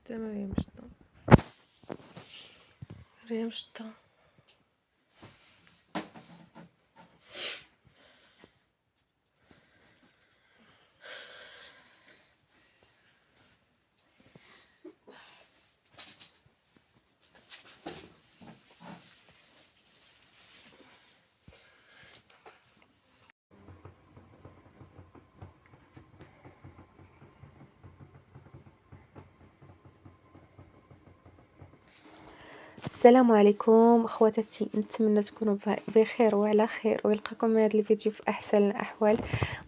شتا مريم شتا مريم شتا. السلام عليكم اخواتاتي، نتمنى تكونوا بخير وعلى خير ويلقاكم هذا الفيديو في احسن الاحوال.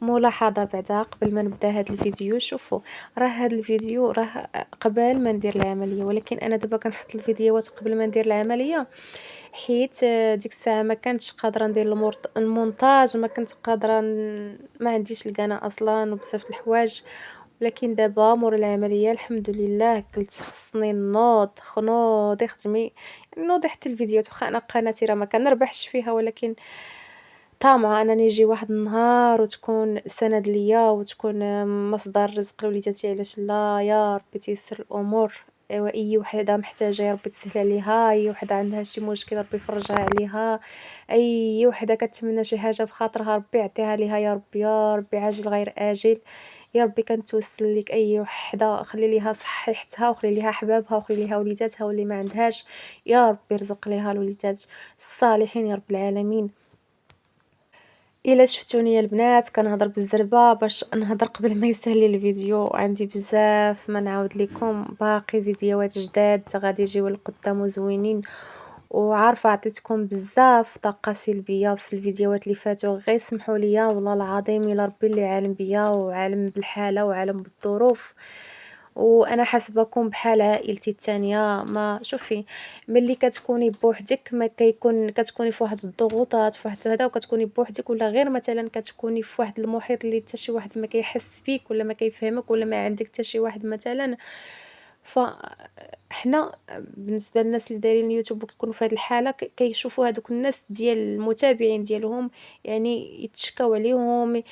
ملاحظه بعدا قبل ما نبدا هذا الفيديو، شوفوا راه هذا الفيديو راه قبل ما ندير العمليه، ولكن انا دابا كنحط الفيديوهات قبل ما ندير العمليه حيت ديك الساعه ما كنتش قادره ندير المونتاج، ما كنت قادره ما عنديش القناه اصلا وبزاف الحوايج. ولكن دابا مور العمليه الحمد لله قلت خصني نوضي خدمي، نوضي حتى الفيديوهات. واخا انا قناتي راه ما كنربحش فيها، ولكن طامعه انني يجي واحد النهار وتكون سند ليا وتكون مصدر رزق لوليداتي. علاش لا؟ يا ربي تيسر الامور. ايوا اي وحده محتاجه يا ربي تسهل عليها، اي وحده عندها شي مشكل ربي يفرجها عليها، اي وحده كتمنى شي حاجه في خاطرها ربي يعطيها ليها يا ربي، يا ربي عاجل غير اجل. يا ربي كنتوسل لك اي وحده خلي ليها صحيحتها وخلي ليها احبابها وخلي ليها وليداتها، واللي ما عندهاش يا ربي يرزق ليها الوليدات الصالحين يا رب العالمين. الا شفتوني البنات كنهضر بالزربه باش نهضر قبل ما يسهل لي الفيديو، عندي بزاف ما نعاود لكم، باقي فيديوهات جداد غادي يجيو لقدام زوينين. وعارفه عطيتكم بزاف طاقه سلبيه في الفيديوهات اللي فاتوا، غير سمحوا لي والله العظيم الا ربي اللي عالم بيا وعالم بالحاله وعالم بالظروف. وانا حاسبكم بحال عائلتي الثانيه. ما شوفي، ملي كتكوني بوحدك ما كيكون كتكوني في واحد الضغوطات في واحد هذا وكتكوني بوحدك، ولا غير مثلا كتكوني في واحد المحيط اللي حتى شي واحد ما كيحس بيك ولا ما كيفهمك ولا ما عندك حتى شي واحد مثلا. فاحنا بالنسبه للناس اللي دايرين اليوتيوب وكيكونوا في هذه الحاله كيشوفوا هذوك الناس ديال المتابعين ديالهم، يعني يتشكاو عليهم.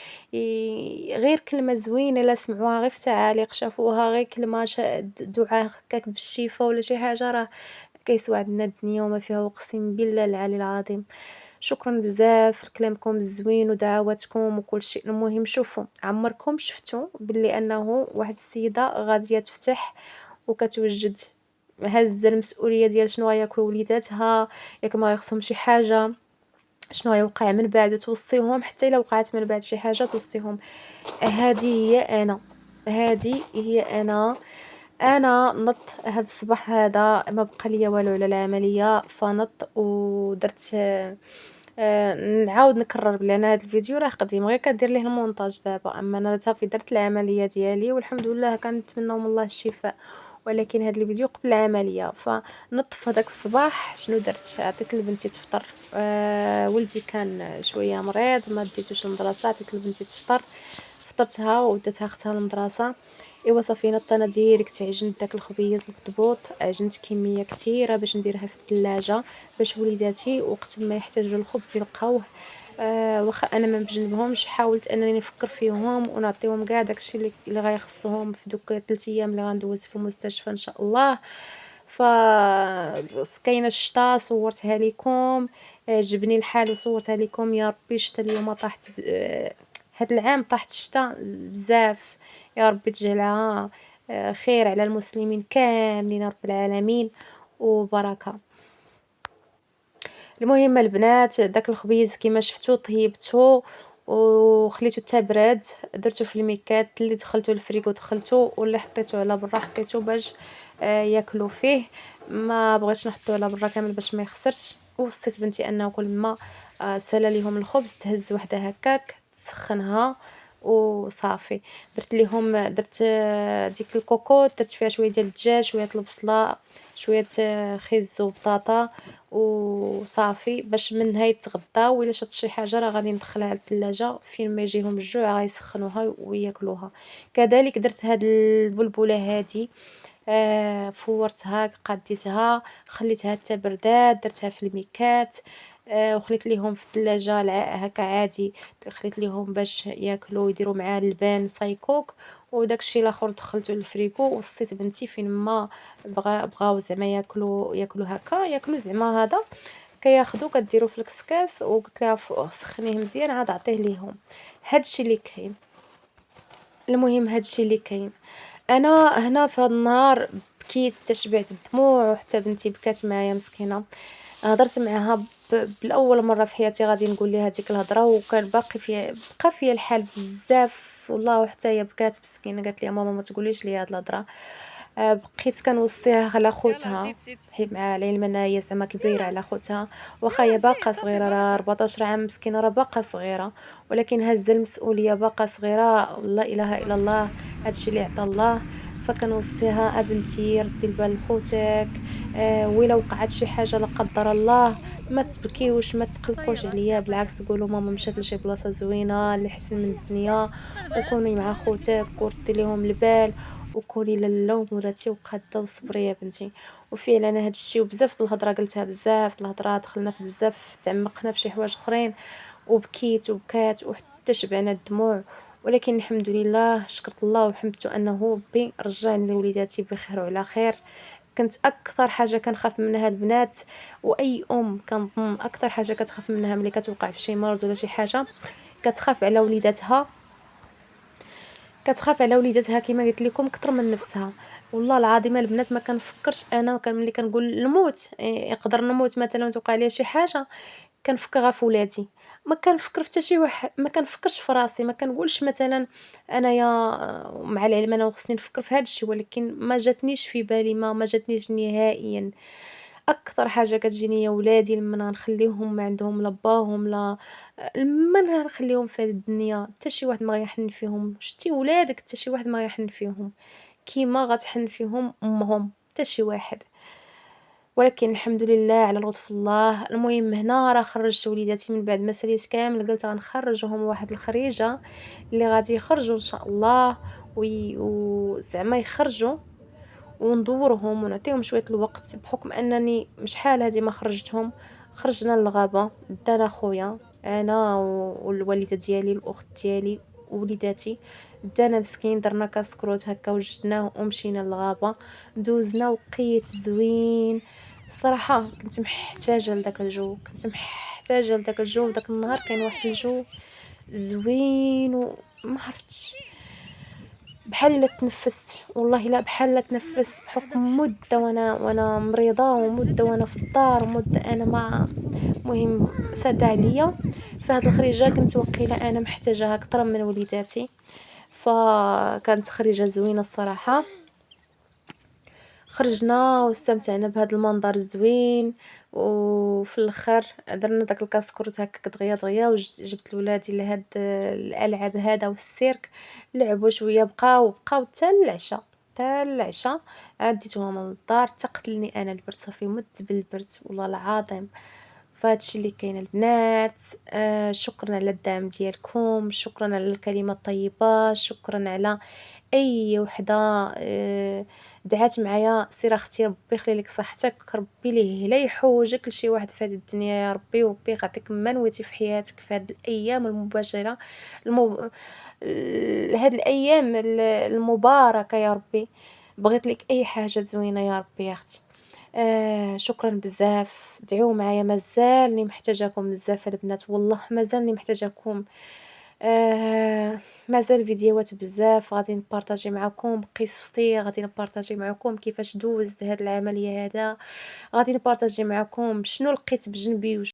غير كلمه زوينه لا سمعوها غير في تعاليق شافوها، غير كلمه دعاء هكاك بالشفاء ولا شي حاجه، راه كيسوى عندنا الدنيا وما فيها، اقسم بالله العلي العظيم. شكرا بزاف لكلامكم الزوين ودعواتكم وكل شيء. المهم شوفوا، عمركم شفتوا باللي انه واحد السيده غاديه تفتح وكتوجد هزه المسؤوليه ديال شنو غياكلوا وليداتها، ياك ما يخصهم شي حاجه، شنو غيوقع من بعد، وتوصيهم حتى الا وقعت من بعد شي حاجه توصيهم. هذه هي انا، هذه هي انا نط هاد الصباح هذا ما بقى ليا والو على العمليه، فنط ودرت نعاود نكرر بلي انا هاد الفيديو راه قديم غير كندير ليه المونتاج دابا. اما انا صافي درت العمليه ديالي والحمد لله كنتمناو من الله الشفاء، ولكن هاد الفيديو قبل العمليه. فنط في هذاك الصباح شنو درت؟ عطيت لبنتي تفطر. ولدي كان شويه مريض ما ديتوش المدرسه، عطيت لبنتي تفطر، فطرتها وداتها اختها للمدرسه. ايوا صافي نط انا ديريكت عجنت داك الخبيز القطبوط، عجنت كميه كثيره باش نديرها في الثلاجه باش وليداتي وقت ما يحتاجوا الخبز يلقاوه. واخا انا ما بجنبهمش، حاولت انني نفكر فيهم ونعطيهم كاع داكشي اللي غيخصهم في دوك 3 ايام اللي غندوز في المستشفى ان شاء الله. ف كاينه الشتا صورتها لكم، عجبني الحال وصورتها لكم. يا ربي الشتا اليوم طاحت هاد العام طاحت الشتا بزاف، يا ربي تجعلها خير على المسلمين كاملين يا رب العالمين وبركه. المهم البنات داك الخبيز كيما شفتوا طيبته وخليته حتى براد، درته في الميكات اللي دخلته الفريغو دخلته، واللي حطيته على برا حطيته باش ياكلوا فيه. ما بغيتش نحطو على برا كامل باش ما يخسرش. ووصيت بنتي انه كل ما سالا ليهم الخبز تهز وحده هكاك تسخنها وصافي. درت ليهم درت ديك الكوكوط، درت فيها شويه ديال الدجاج، شويه البصله، شويه خيز وبطاطا وصافي باش منها يتغداو. وإلا شط شي حاجه راه غادي ندخلها للثلاجه فين ما يجيهم الجوع غيسخنوها وياكلوها. كذلك درت هاد البلبله هادي، فورتها قديتها خليتها حتى بردات، درتها في الميكات. وخليت ليهم في الثلاجه هكا عادي، خليت ليهم باش ياكلوا يديروا معاه اللبان صايكوك. وداك الشيء الاخر دخلته للفريكو، وصيت بنتي فين ما بغاو زعما ياكلوا هكا، ياكلوا زعما هذا كياخدو كديرو في الكسكاس، وقلت لها سخنيه مزيان عاد عطيه ليهم. هادشي اللي كاين. المهم هادشي اللي كاين. انا هنا في هاد النهار بكيت حتى شبعت الدموع، وحتى بنتي بكات معايا مسكينه. هضرت معاها بالاول مره في حياتي غادي نقول لها هذيك الهضره، وكان باقي فيا بقى فيا الحال بزاف والله، وحتى هي بكات مسكينه قالت لي ماما ما تقوليش لي هاد الهضره. بقيت كنوصيها على خوتها، حيت مع العلم انها هي زعما كبيره على خوتها، واخا هي باقا صغيره، راه 14 عام مسكينه، راه باقا صغيره، ولكن هازه المسؤوليه باقا صغيره. لا اله الا الله، هادشي اللي عطا الله. فكنوصيها بنتي ردي البال لخوتك، وإلا وقعت شي حاجه لا قدر الله ما تبكيوش ما تقلقوش عليا، بالعكس قولوا ماما مشات لشي بلاصه زوينه اللي احسن من الدنيا، وكوني مع خوتك وردي ليهم البال، وكوني لاله ومراتي وقاده وصبري يا بنتي. وفعلا هذا الشيء، وبزاف د الهضره قلتها، بزاف د الهضره دخلنا في بزاف، تعمقنا في شي حوايج اخرين، وبكيت وبكات وحتى شبعنا الدموع. ولكن الحمد لله، شكرت الله وحمدته انه ربي رجعني لوليداتي بخير وعلى خير. كنت اكثر حاجه كنخاف منها البنات، واي ام كنظن اكثر حاجه كتخاف منها ملي كتوقع في شي مرض ولا شي حاجه، كتخاف على وليداتها، كتخاف على وليداتها كما قلت لكم اكثر من نفسها. والله العظيم البنات ما كنفكرش انا، كان ملي كنقول نموت يقدر نموت مثلا وتوقع لي شي حاجه، كنفكر غير في ولادي، ما كنفكر في حتى شي واحد، ما كنفكرش في راسي، ما كنقولش مثلا انايا مع العلم انا خصني نفكر في هذا الشيء، ولكن ما جاتنيش في بالي، ما جاتنيش نهائيا. اكثر حاجه كتجيني هي ولادي، لما غنخليهم ما عندهم لا باهم لا، من غنخليهم في هذه الدنيا حتى شي واحد ما غيحن فيهم. شتي ولادك حتى شي واحد ما غيحن فيهم كيما غتحن فيهم امهم، حتى شي واحد. ولكن الحمد لله على لطف الله. المهم هنا راه خرجت وليداتي من بعد ما ساليت كامل، قلت غنخرجهم واحد الخريجه اللي غادي يخرجوا ان شاء الله، وزعما يخرجوا وندورهم ونعطيهم شويه الوقت، بحكم انني شحال هادي ما خرجتهم. خرجنا للغابه دانا خويا، انا والوالده ديالي الاخت ديالي ووليداتي، دانا مسكين درنا كاسكروت هكا وجدناه ومشينا للغابه، دوزنا وقيت زوين. الصراحه كنت محتاجه لداك الجو، كنت محتاجه لداك الجو. داك النهار كان واحد الجو زوين، وما عرفتش، بحال الا تنفست، والله لا بحال الا تنفست، بحكم مده وانا مريضه، ومده وانا في الدار، ومده انا ما، مهم ساده عليا. فهاد الخريجه كنت وقيله انا محتاجاها اكثر من وليداتي، فكانت خريجه زوينه الصراحه. خرجنا واستمتعنا بهذا المنظر الزوين، وفي الاخر درنا داك الكاسكروت هكا دغيا دغيا، وجبت لولادي لهاد الالعاب هذا والسيرك، لعبوا شويه، بقاو حتى العشاء عديتهم للدار، تقتلني انا البرد، صافي مت بالبرد والله العظيم. فهادشي اللي كاين البنات. شكرا على الدعم ديالكم، شكرا على الكلمه الطيبه، شكرا على اي وحده دعات معايا. سير اختي ربي يخلي لك صحتك، ربي ليه لا يحوجك لشي واحد في هذه الدنيا يا ربي، وربي يعطيك ما نويتي في حياتك في هذه الايام المباشره، هذه الايام المباركه يا ربي. بغيت لك اي حاجه زوينه يا ربي يا اختي. شكرا بزاف، دعيو معايا، مازالني محتاجاكم بزاف البنات، والله مازالني محتاجاكم. مازال فيديوهات بزاف غادي نبارطاجي معكم قصتي، غادي نبارطاجي معكم كيفاش دوزت هاد العمليه هذا، غادي نبارطاجي معكم شنو لقيت بجنبي